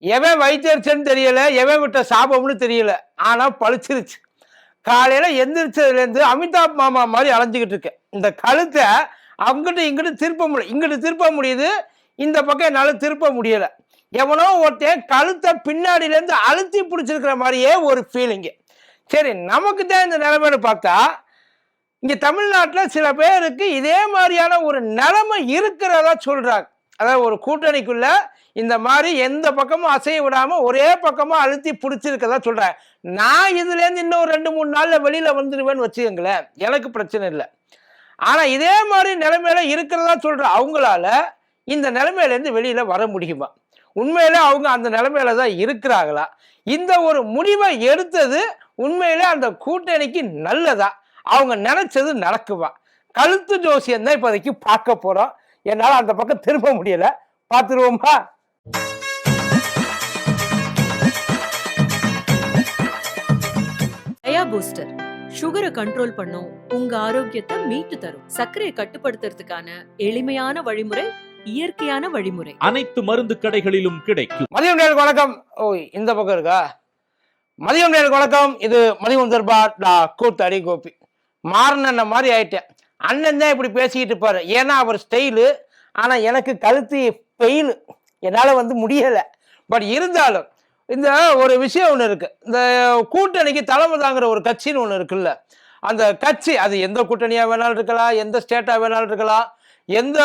எவன் வயிற்றுச்சன்னு தெரியல, எவன் விட்ட சாபம்னு தெரியல. ஆனா பளிச்சிருச்சு. காலையில எந்திரிச்சதுலேருந்து அமிதாப் மாமா மாதிரி அலைஞ்சுக்கிட்டு இருக்கேன். இந்த கழுத்தை அங்கிட்டு இங்கிட்டு திருப்ப முடியல. இங்கிட்டு திருப்ப முடியுது, இந்த பக்கம் என்னால திருப்ப முடியல. எவனோ ஒருத்தன் கழுத்தை பின்னாடியிலேருந்து அழுத்தி பிடிச்சிருக்கிற மாதிரியே ஒரு ஃபீலிங்கு. சரி, நமக்கு தான் இந்த நிலைமைன்னு பார்த்தா, இங்க தமிழ்நாட்டுல சில பேருக்கு இதே மாதிரியான ஒரு நிலைமை இருக்கிறதா சொல்றாங்க. அதாவது ஒரு கூட்டணிக்குள்ள இந்த மாதிரி எந்த பக்கமும் அசைய விடாம ஒரே பக்கமா அழுத்தி பிடிச்சிருக்கதா சொல்றாங்க. நான் இதுல இருந்து இன்னும் 2-3 நாள்ல வெளியில வந்துடுவேன்னு வச்சுக்கோங்களேன், எனக்கு பிரச்சனை இல்லை. ஆனா இதே மாதிரி நிலைமையில இருக்கிறதா சொல்ற அவங்களால இந்த நிலைமையில இருந்து வெளியில வர முடியுமா? உண்மையில அவங்க அந்த நிலைமையில தான் இருக்கிறாங்களா? இந்த ஒரு முடிவை எடுத்தது உண்மையிலே அந்த கூட்டணிக்கு நல்லதா? அவங்க நினைச்சது நடக்குமா? கழுத்து ஜோசியம் தான் இப்போதைக்கு பார்க்க போறோம். என்னால அந்த பக்கம் திரும்ப முடியல. பார்த்துருவோமா? டயா பூஸ்டர் சுகரை கண்ட்ரோல் பண்ணும், உங்க ஆரோக்கியத்தை மீட்டு தரும். சர்க்கரையை கட்டுப்படுத்துறதுக்கான எளிமையான வழிமுறை, இயற்கையான வழிமுறை. அனைத்து மருந்து கடைகளிலும் கிடைக்கும். மதியம் நேருக்கு வணக்கம். ஓய், இந்த பக்கம் இருக்கா? மதியம் நேருக்கு வணக்கம். இது மதியம் தர்பா கூத்தடி கோபி. மாறின மாதிரி ஆயிட்டேன். அண்ணன் தான் இப்படி பேசிக்கிட்டு இருப்பாரு. ஏன்னா அவர் ஸ்டைலு. ஆனா எனக்கு கழுத்து பெயிலு. என்னால முடியலை. பட் இருந்தாலும் இந்த ஒரு விஷயம் ஒன்று இருக்கு. இந்த கூட்டணிக்கு தலைமை தாங்கிற ஒரு கட்சின்னு ஒன்று இருக்குல்ல, அந்த கட்சி அது எந்த கூட்டணியா வேணாலும் இருக்கலாம், எந்த ஸ்டேட்டா வேணாலும் இருக்கலாம், எந்த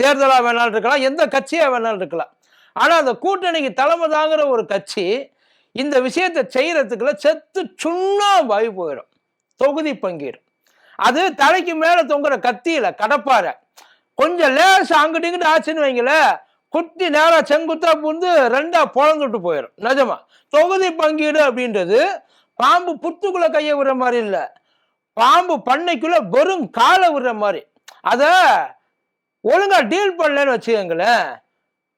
தேர்தலா வேணாலும் இருக்கலாம், எந்த கட்சியா வேணாலும் இருக்கலாம். ஆனா அந்த கூட்டணிக்கு தலைமை தாங்கிற ஒரு கட்சி இந்த விஷயத்தை செய்யறதுக்குள்ள செத்து சுண்ணாம்பாய் போயிடும். தொகுதி பங்கீடு அது தலைக்கு மேல தொங்குற கத்தியில கடப்பார கொஞ்சம் லேசா அங்கிட்டு இங்கிட்டு ஆச்சுன்னு வைங்கள, குத்தி நேரா செங்குத்தா புந்து ரெண்டா பொழந்துட்டு போயிடும். நிஜமா தொகுதி பங்கீடு அப்படின்றது பாம்பு புத்துக்குள்ள கைய விடுற மாதிரி இல்ல, பாம்பு பண்ணைக்குள்ள வெறும் காலை விடுற மாதிரி. அத ஒழுங்கா டீல் பண்ணலன்னு வச்சுக்கோங்களேன்,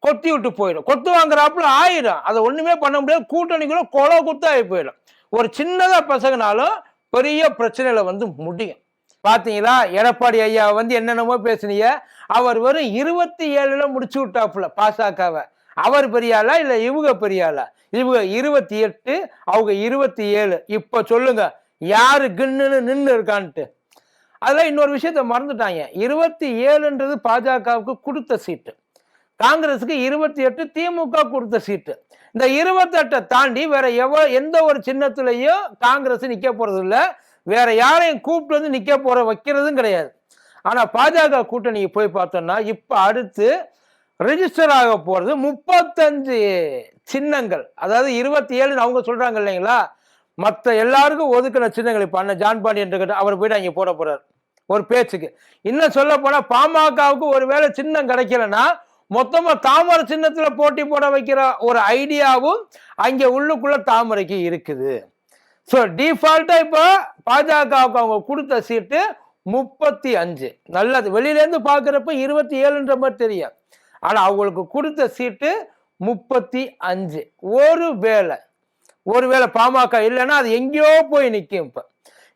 கொத்தி விட்டு போயிடும். கொத்து வாங்குறாப்புல ஆயிடும். அதை ஒண்ணுமே பண்ண முடியாது. கூட்டணிக்குள்ள கொலை குத்தாகி போயிடும். ஒரு சின்னதா பசங்கனாலும் பெரிய பிரச்சனையில முடியும். பாத்தீங்களா, எடப்பாடி ஐயா என்னென்னமோ பேசுனீங்க. அவர் வெறும் 27ல முடிச்சு விட்டாப்புல பாசகவை. அவர் பெரியாளா இல்ல இவங்க பெரியாளா? இவங்க 28, அவங்க 27. இப்ப சொல்லுங்க, யாரு கிண்ணுன்னு நின்று இருக்கான்ட்டு. அதெல்லாம் இன்னொரு விஷயத்த மறந்துட்டாங்க. 27ன்றது பாஜகவுக்கு கொடுத்த சீட்டு, காங்கிரஸுக்கு 28 திமுக கொடுத்த சீட்டு. இந்த 28 தாண்டி வேற எந்த ஒரு சின்னத்திலையும் காங்கிரஸ் நிக்க போறது இல்ல, வேற யாரையும் கூப்பிட்டு நிக்க போற வைக்கிறதும் கிடையாது. ஆனா பாஜக கூட்டணிக்கு போய் பார்த்தோம்னா இப்ப அடுத்து ரெஜிஸ்டர் ஆக போறது 35 சின்னங்கள். அதாவது 27 அவங்க சொல்றாங்க இல்லைங்களா, மற்ற எல்லாருக்கும் ஒதுக்கின சின்னங்கள். இப்ப அண்ணன் ஜான் பாண்டியன் கிட்ட அவர் போயிட்டு அங்க போட போறாரு ஒரு பேச்சுக்கு. இன்னும் சொல்ல போனா பாமகவுக்கு ஒருவேளை சின்னம் கிடைக்கலன்னா மொத்தமா தாமரை சின்னத்துல போட்டி போட வைக்கிற ஒரு ஐடியாவும் அங்க உள்ளுக்குள்ள தாமரைக்கு இருக்குது. ஸோ டிஃபால்ட்டா இப்போ பாஜகவுக்கு அவங்க கொடுத்த சீட்டு 35. நல்லது, வெளியில இருந்து பாக்குறப்ப 27ன்ற மாதிரி தெரியும். ஆனா அவங்களுக்கு கொடுத்த சீட்டு 35. ஒருவேளை பாமக இல்லைன்னா அது எங்கேயோ போய் நிற்கும்.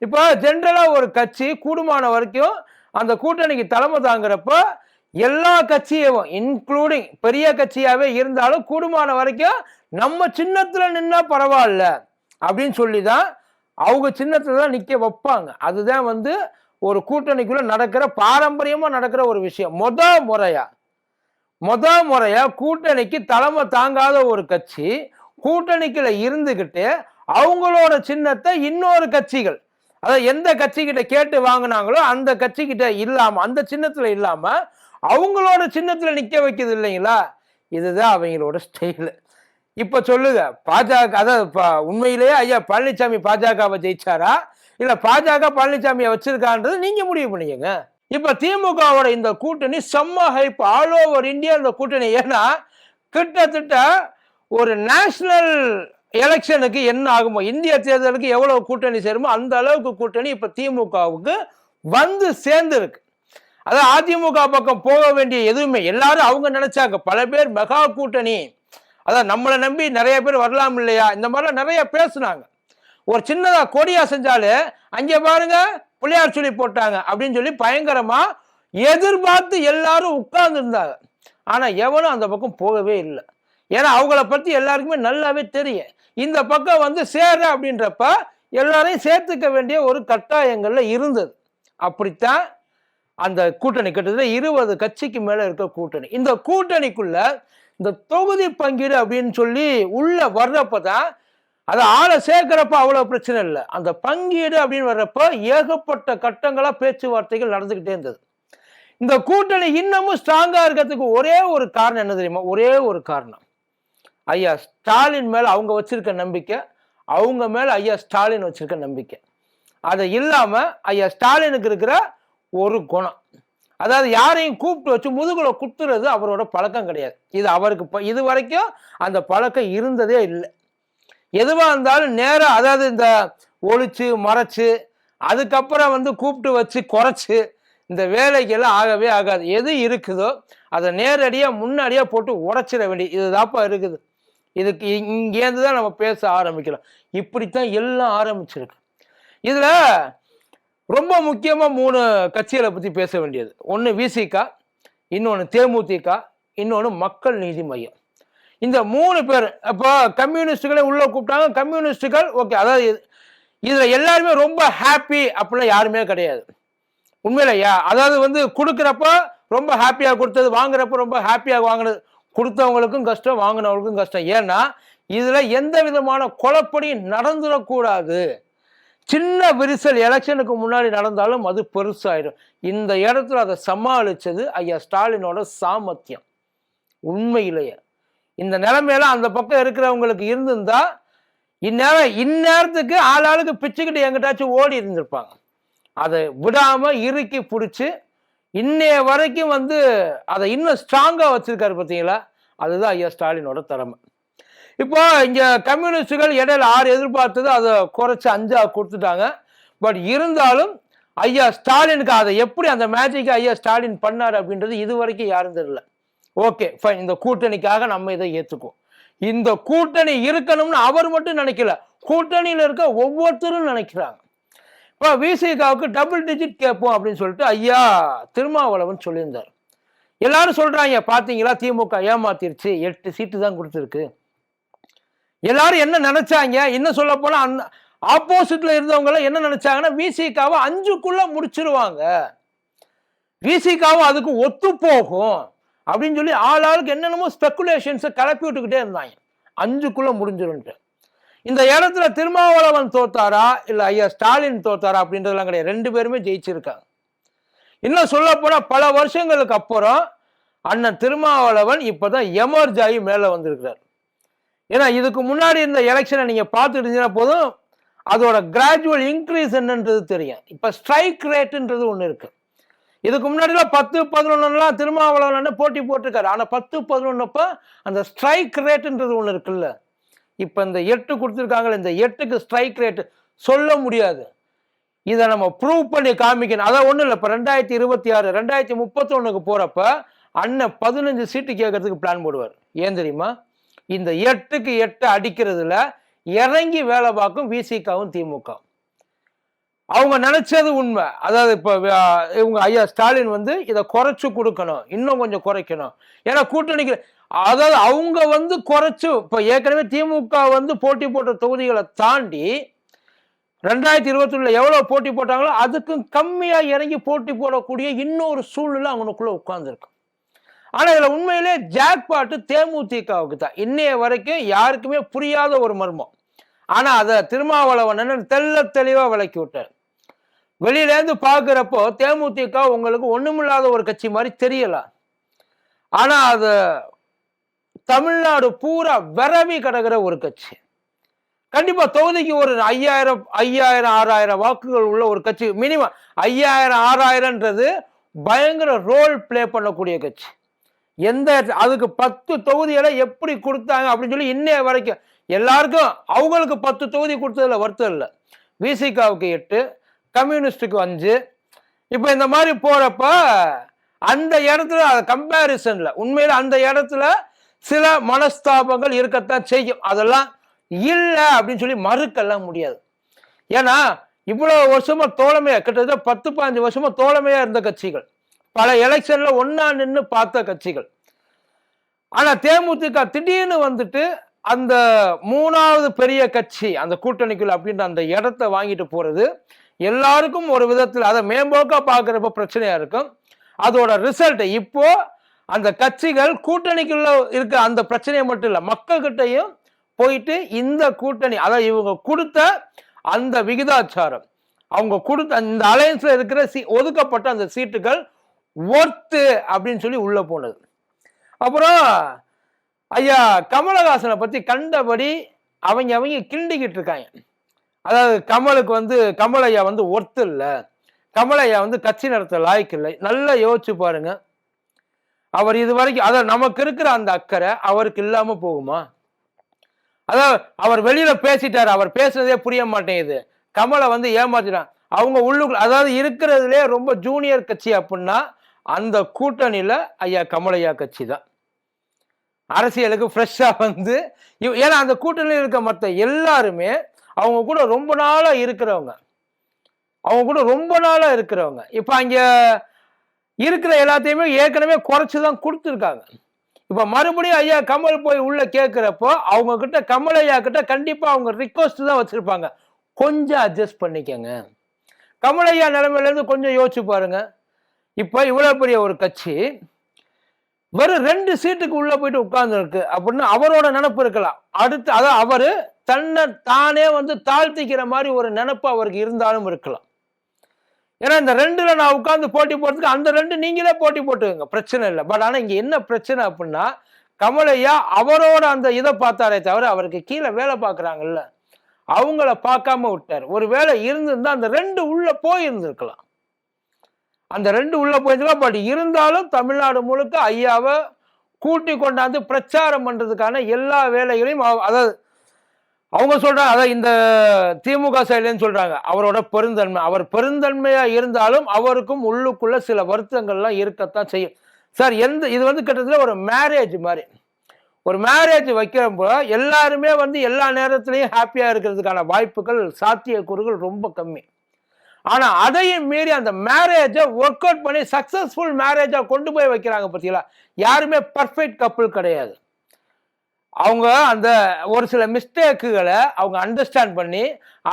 இப்போ ஜென்ரலா ஒரு கட்சி கூடுமான வரைக்கும் அந்த கூட்டணிக்கு தலைமை தாங்கிறப்ப எல்லா கட்சியும் இன்க்ளூடிங் பெரிய கட்சியாவே இருந்தாலும் கூடுமான வரைக்கும் நம்ம சின்னத்துல நின்னா பரவாயில்ல அப்படின்னு சொல்லிதான் அவங்க சின்னத்துல தான் நிக்க வைப்பாங்க. அதுதான் ஒரு கூட்டணிக்குள்ள நடக்கிற பாரம்பரியமா நடக்கிற ஒரு விஷயம். முத முறையா கூட்டணிக்கு தலைமை தாங்காத ஒரு கட்சி கூட்டணிக்குள்ள இருந்துகிட்டு அவங்களோட சின்னத்தை இன்னொரு கட்சிகள், அதாவது எந்த கட்சி கிட்ட கேட்டு வாங்கினாங்களோ அந்த கட்சி கிட்ட இல்லாம, அந்த சின்னத்துல இல்லாம அவங்களோட சின்னத்துல நிக்க வைக்கிறது இல்லைங்களா, இதுதான் அவங்களோட ஸ்டைலு. இப்ப சொல்லுங்க, பாஜக அதாவது உண்மையிலேயே ஐயா பழனிசாமி பாஜகவை ஜெயிச்சாரா இல்ல பாஜக பழனிசாமியை வச்சிருக்கான்றது நீங்க முடிவு பண்ணிக்கங்க. இப்ப திமுகவோட இந்த கூட்டணி செம்ம ஹைப் ஆல் ஓவர் இந்தியா. இந்த கூட்டணி ஏன்னா கிட்டத்தட்ட ஒரு நேஷனல் எலெக்ஷனுக்கு என்ன ஆகுமோ, இந்திய தேர்தலுக்கு எவ்வளவு கூட்டணி சேருமோ அந்த அளவுக்கு கூட்டணி இப்ப திமுகவுக்கு சேர்ந்து இருக்கு. அதாவது அதிமுக பக்கம் போக வேண்டிய எதுவுமே எல்லாரும் அவங்க நினைச்சாங்க. பல பேர் மெகா கூட்டணி, அதான் நம்மளை நம்பி நிறைய பேர் வரலாம் இல்லையா, இந்த மாதிரிலாம் நிறைய பேசுனாங்க. ஒரு சின்னதா கொடியா செஞ்சாலே அங்கே பாருங்க பிள்ளையார் சொல்லி போட்டாங்க அப்படின்னு சொல்லி பயங்கரமா எதிர்பார்த்து எல்லாரும் உட்கார்ந்து இருந்தாங்க. ஆனா எவனும் அந்த பக்கம் போகவே இல்லை. ஏன்னா அவங்கள பத்தி எல்லாருக்குமே நல்லாவே தெரியும். இந்த பக்கம் வந்து சேர அப்படின்றப்ப எல்லாரையும் சேர்த்துக்க வேண்டிய ஒரு கட்டாயங்கள்ல இருந்தது. அப்படித்தான் அந்த கூட்டணி கிட்டத்தட்ட 20 கட்சிக்கு மேல இருக்க கூட்டணி. இந்த கூட்டணிக்குள்ள இந்த தொகுதி பங்கீடு அப்படின்னு சொல்லி உள்ள வர்றப்பதான், அதை ஆளை சேர்க்கிறப்ப அவ்வளவு பிரச்சனை இல்லை. அந்த பங்கீடு அப்படின்னு வர்றப்ப ஏகப்பட்ட கட்டங்களா பேச்சுவார்த்தைகள் நடந்துகிட்டே இருந்தது. இந்த கூட்டணி இன்னமும் ஸ்ட்ராங்கா இருக்கிறதுக்கு ஒரே ஒரு காரணம் என்ன தெரியுமா? ஒரே ஒரு காரணம், ஐயா ஸ்டாலின் மேல அவங்க வச்சிருக்க நம்பிக்கை, அவங்க மேல ஐயா ஸ்டாலின் வச்சிருக்க நம்பிக்கை. அது இல்லாம ஐயா ஸ்டாலினுக்கு இருக்கிற ஒரு குணம், அதாவது யாரையும் கூப்பிட்டு வச்சு முதுகுல குத்துறது அவரோட பழக்கம் கிடையாது. இது அவருக்கு இது வரைக்கும் அந்த பழக்கம் இருந்ததே இல்லை. எதுவா இருந்தாலும் நேரம், அதாவது இந்த ஒளிச்சு மறைச்சு அதுக்கப்புறம் வந்து கூப்பிட்டு வச்சு குறைச்சு இந்த வேலைக்கெல்லாம் ஆகவே ஆகாது. எது இருக்குதோ அதை நேரடியா முன்னாடியா போட்டு உடைச்சிட வேண்டிய இதுதாப்பா இருக்குது. இதுக்கு இங்கேருந்து தான் நம்ம பேச ஆரம்பிக்கலாம். இப்படித்தான் எல்லாம் ஆரம்பிச்சிருக்கு. இதுல ரொம்ப முக்கியமா 3 கட்சிகளை பத்தி பேச வேண்டியது. ஒன்று விசிக, இன்னொன்று தேமுதிக, இன்னொன்று மக்கள் நீதி மையம். இந்த 3 பேர் இப்போ கம்யூனிஸ்டுகளை உள்ள கூப்பிட்டாங்க. கம்யூனிஸ்டுகள் ஓகே, அதாவது இதுல எல்லாருமே ரொம்ப ஹாப்பி அப்படிலாம் யாருமே கிடையாது உண்மையிலையா. அதாவது வந்து கொடுக்குறப்ப ரொம்ப ஹாப்பியா கொடுத்தது, வாங்குறப்ப ரொம்ப ஹாப்பியா வாங்கினது, கொடுத்தவங்களுக்கும் கஷ்டம், வாங்கினவங்களுக்கும் கஷ்டம். ஏன்னா இதுல எந்த விதமான குழப்படியும் நடந்துடக்கூடாது. சின்ன விரிசல் எலெக்ஷனுக்கு முன்னாடி நடந்தாலும் அது பெருசாயிடும். இந்த இடத்துல அதை சமாளிச்சது ஐயா ஸ்டாலினோட சாமர்த்தியம். உண்மையிலேயே இந்த நிலைமையில அந்த பக்கம் இருக்கிறவங்களுக்கு இருந்திருந்தா இந்நேரத்துக்கு ஆளாளுக்கு பிச்சுக்கிட்டு எங்கிட்டாச்சும் ஓடி இருந்திருப்பாங்க. அதை விடாம இறுக்கி பிடிச்சி இன்னைய வரைக்கும் வந்து அதை இன்னும் ஸ்ட்ராங்கா வச்சிருக்காரு பார்த்தீங்களா, அதுதான் ஐயா ஸ்டாலினோட திறமை. இப்போ இங்க கம்யூனிஸ்டுகள் இடையில 6 எதிர்பார்த்தது அதை குறைச்சி 5 கொடுத்துட்டாங்க. பட் இருந்தாலும் ஐயா ஸ்டாலினுக்கு அதை எப்படி அந்த மேஜிக்கை ஐயா ஸ்டாலின் பண்ணார் அப்படின்றது இது வரைக்கும் யாரும் தெரியல. ஓகே ஃபைன், இந்த கூட்டணிக்காக நம்ம இதை ஏற்றுக்குவோம். இந்த கூட்டணி இருக்கணும்னு அவர் மட்டும் நினைக்கல, கூட்டணியில் இருக்க ஒவ்வொருத்தரும் நினைக்கிறாங்க. இப்போ விசிகாவுக்கு டபுள் டிஜிட் கேட்போம் அப்படின்னு சொல்லிட்டு ஐயா திருமாவளவன் சொல்லியிருந்தார். எல்லாரும் சொல்றாங்க பாத்தீங்களா திமுக ஏமாத்திருச்சு, 8 சீட்டு தான் கொடுத்துருக்கு. எல்லாரும் என்ன நினைச்சாங்க, இன்னும் சொல்ல போனா ஆப்போசிட்ல இருந்தவங்க என்ன நினைச்சாங்கன்னா விசிகாவை 5க்குள்ள முடிச்சிருவாங்க, விசிகாவும் அதுக்கு ஒத்து போகும் அப்படின்னு சொல்லி ஆளாளுக்கு என்னென்னமோ ஸ்பெகுலேஷன்ஸை கிளப்பி விட்டுக்கிட்டே இருந்தாங்க. 5க்குள்ள முடிஞ்சிரும்ட்டு. இந்த இடத்துல திருமாவளவன் தோத்தாரா இல்ல ஐயா ஸ்டாலின் தோத்தாரா அப்படின்றதெல்லாம் கிடையாது. 2 பேருமே ஜெயிச்சிருக்காங்க. இன்னும் சொல்ல போனா பல வருஷங்களுக்கு அப்புறம் அண்ணன் திருமாவளவன் இப்பதான் எமர்ஜ் ஆகி மேல வந்திருக்கிறார். ஏன்னா இதுக்கு முன்னாடி இந்த எலெக்ஷனை நீங்க பார்த்துட்டு இருந்தீங்கன்னா போதும், அதோட கிராஜுவல் இன்க்ரீஸ் என்னன்றது தெரியும். இப்ப ஸ்ட்ரைக் ரேட்ன்றது ஒண்ணு இருக்கு. இதுக்கு முன்னாடிலாம் 10, 11 திருமாவளவன் போட்டி போட்டிருக்காரு. ஆனா 10, 11 அந்த ஸ்ட்ரைக் ரேட்ன்றது ஒண்ணு இருக்குல்ல, இப்ப இந்த 8 கொடுத்துருக்காங்க, இந்த 8க்கு ஸ்ட்ரைக் ரேட் சொல்ல முடியாது. இதை நம்ம ப்ரூவ் பண்ணி காமிக்கணும். அதான் ஒண்ணும் இல்லை, இப்ப 2026 2031க்கு போறப்ப அண்ணன் 15 சீட்டு கேட்கறதுக்கு பிளான் போடுவார். ஏன் தெரியுமா? இந்த 8க்கு 8 அடிக்கிறதுல இறங்கி வேலை பார்க்கும் விசிகாவும் திமுக. அவங்க நினைச்சது உண்மை. அதாவது இப்ப இவங்க ஐயா ஸ்டாலின் வந்து இதை குறைச்சு கொடுக்கணும், இன்னும் கொஞ்சம் குறைக்கணும். ஏன்னா கூட்டணிக்கு அதாவது அவங்க வந்து குறைச்சு இப்ப ஏற்கனவே திமுக வந்து போட்டி போட்ட தொகுதிகளை தாண்டி 2021 எவ்வளவு போட்டி போட்டாங்களோ அதுக்கும் கம்மியா இறங்கி போட்டி போடக்கூடிய இன்னொரு சூழ்நிலை அவனுக்குள்ள உட்கார்ந்துருக்கு. ஆனா இதுல உண்மையிலே ஜாக்பாட்டு தேமுதிகவுக்கு தான். இன்னைய வரைக்கும் யாருக்குமே புரியாத ஒரு மர்மம். ஆனா அதை திருமாவளவன் தெல்ல தெளிவா விளக்கி விட்டார். வெளியில இருந்து பாக்குறப்போ தேமுதிக உங்களுக்கு ஒண்ணுமில்லாத ஒரு கட்சி மாதிரி தெரியலாம். ஆனா அது தமிழ்நாடு பூரா விரவி கிடக்கிற ஒரு கட்சி. கண்டிப்பா தொகுதிக்கு ஒரு 5000 6000 வாக்குகள் உள்ள ஒரு கட்சி. மினிமம் 5000 6000ன்றது பயங்கர ரோல் பிளே பண்ணக்கூடிய கட்சி. எந்த அதுக்கு 10 தொகுதிகளை எப்படி கொடுத்தாங்க அப்படின்னு சொல்லி இன்னைய வரைக்கும் எல்லாருக்கும் அவங்களுக்கு 10 தொகுதி கொடுத்ததுல வருத்தம் இல்லை. விசிகாவுக்கு 8, கம்யூனிஸ்டுக்கு 5. இப்ப இந்த மாதிரி போறப்ப அந்த இடத்துல கம்பேரிசன்ல உண்மையில அந்த இடத்துல சில மனஸ்தாபங்கள் இருக்கத்தான் செய்யும். அதெல்லாம் இல்லை அப்படின்னு சொல்லி மறுக்கெல்லாம் முடியாது. ஏன்னா இவ்வளவு வருஷமா தோழமையா, கிட்டத்தட்ட 10-15 வருஷமா தோழமையா இருந்த கட்சிகள், பல எலெக்ஷன்ல ஒன்னா நின்று பார்த்த கட்சிகள். ஆனா தேமுதிக திடீர்னு வந்துட்டு அந்த 3வது பெரிய கட்சி அந்த கூட்டணிக்குள்ள அப்படின்ற அந்த இடத்தை வாங்கிட்டு போறது எல்லாருக்கும் ஒரு விதத்தில் அதை மேம்போக்கா பார்க்கறப்ப பிரச்சனையா இருக்கும். அதோட ரிசல்ட் இப்போ அந்த கட்சிகள் கூட்டணிக்குள்ள இருக்க அந்த பிரச்சனையை மட்டும் இல்ல, மக்கள்கிட்டையும் போயிட்டு இந்த கூட்டணி அதாவது இவங்க கொடுத்த அந்த விகிதாச்சாரம், அவங்க கொடுத்த இந்த அலையன்ஸ்ல இருக்கிற ஒதுக்கப்பட்ட அந்த சீட்டுகள் ஒர்த்து அப்படின்னு சொல்லி உள்ள போனது. அப்புறம் ஐயா கமலஹாசனை பத்தி கண்டபடி அவங்க கிண்டிக்கிட்டு இருக்காங்க. அதாவது கமலுக்கு வந்து கமலையா வந்து ஒர்த்து இல்லை, கமலையா வந்து கட்சி நடத்த லாய்க்கு இல்லை. நல்லா யோசிச்சு பாருங்க. அவர் இது வரைக்கும் அதாவது நமக்கு இருக்கிற அந்த அக்கறை அவருக்கு இல்லாம போகுமா? அதாவது அவர் வெளியில பேசிட்டாரு, அவர் பேசுறதே புரிய மாட்டேங்குது, கமலை வந்து ஏமாத்திட்டான். அவங்க உள்ளுக்குள்ள அதாவது இருக்கிறதுலே ரொம்ப ஜூனியர் கட்சி அப்படின்னா அந்த கூட்டணியில ஐயா கமலையா கட்சி தான் அரசியலுக்கு ஃப்ரெஷ்ஷா வந்து ஏன்னா அந்த கூட்டணியில் இருக்க மற்ற எல்லாருமே அவங்க கூட ரொம்ப நாளா இருக்கிறவங்க, இப்ப அங்க இருக்கிற எல்லாத்தையுமே ஏற்கனவே குறைச்சுதான் கொடுத்துருக்காங்க. இப்ப மறுபடியும் ஐயா கமல் போய் உள்ள கேட்கிறப்போ அவங்க கிட்ட கமலையா கிட்ட கண்டிப்பா அவங்க ரிக்வஸ்ட் தான் வச்சிருப்பாங்க, கொஞ்சம் அட்ஜஸ்ட் பண்ணிக்கங்க. கமலையா நிலைமையில இருந்து கொஞ்சம் யோசிச்சு பாருங்க. இப்ப இவ்வளவு பெரிய ஒரு கட்சி வெறும் 2 சீட்டுக்கு உள்ள போயிட்டு உட்கார்ந்து இருக்கு அப்படின்னு அவரோட நினைப்பு இருக்கலாம். அடுத்து அதான் அவரு தன்னை தானே வந்து தாழ்த்திக்கிற மாதிரி ஒரு நினைப்பு அவருக்கு இருந்தாலும் இருக்கலாம். ஏன்னா இந்த 2ல நான் உட்கார்ந்து போட்டி போடுறதுக்கு அந்த 2 நீங்களே போட்டி போட்டுக்கங்க, பிரச்சனை இல்லை. பட் ஆனா இங்க என்ன பிரச்சனை அப்படின்னா கமலையா அவரோட அந்த இதை பார்த்தாரே தவிர அவருக்கு கீழே வேலை பார்க்குறாங்கல்ல அவங்கள பார்க்காம விட்டார். ஒரு வேலை இருந்திருந்தா அந்த 2 உள்ள போயிருந்திருக்கலாம், அந்த 2 உள்ள போயிருக்கலாம். பட் இருந்தாலும் தமிழ்நாடு முழுக்க ஐயாவை கூட்டி கொண்டாந்து பிரச்சாரம் பண்றதுக்கான எல்லா வேலைகளையும் அதாவது அவங்க சொல்றாங்க. அதாவது இந்த திமுக சைடுன்னு சொல்றாங்க அவரோட பெருந்தன்மை, அவர் பெருந்தன்மையா இருந்தாலும் அவருக்கும் உள்ளுக்குள்ள சில வருத்தங்கள்லாம் இருக்கத்தான் செய்யும் சார். இது வந்து கிட்டத்தட்ட ஒரு மேரேஜ் மாதிரி. ஒரு மேரேஜ் வைக்கிறப்போ எல்லாருமே வந்து எல்லா நேரத்திலையும் ஹாப்பியா இருக்கிறதுக்கான வாய்ப்புகள் சாத்தியக்கூறுகள் ரொம்ப கம்மி. ஆனா அதையும் மீறி அந்த மேரேஜை ஒர்க் அவுட் பண்ணி சக்சஸ்ஃபுல் மேரேஜா கொண்டு போய் வைக்கிறாங்க பார்த்தீங்களா. யாருமே பர்ஃபெக்ட் கப்புள் கிடையாது. அவங்க அந்த ஒரு சில மிஸ்டேக்குகளை அவங்க அண்டர்ஸ்டாண்ட் பண்ணி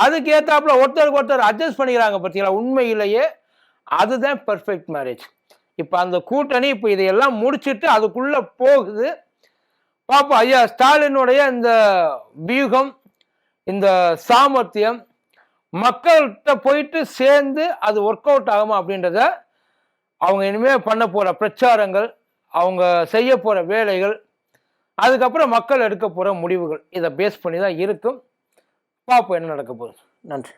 அதுக்கு ஏத்தாப்புல ஒருத்தருக்கு ஒருத்தர் அட்ஜஸ்ட் பண்ணிக்கிறாங்க பார்த்தீங்களா. உண்மையிலேயே அதுதான் பர்ஃபெக்ட் மேரேஜ். இப்ப அந்த கூட்டணி இப்ப இதையெல்லாம் முடிச்சுட்டு அதுக்குள்ள போகுது. பாப்பா ஐயா ஸ்டாலினுடைய இந்த வியூகம், இந்த சாமர்த்தியம் மக்கள்கிட்ட போயிட்டு சேர்ந்து அது ஒர்க் அவுட் ஆகுமா அப்படின்றத அவங்க இனிமே பண்ண போற பிரச்சாரங்கள், அவங்க செய்ய போற வேலைகள், அதுக்கப்புறம் மக்கள் எடுக்க போற முடிவுகள் இதை பேஸ் பண்ணி தான் இருக்கும். பார்ப்போம் என்ன நடக்க போகுது. நன்றி.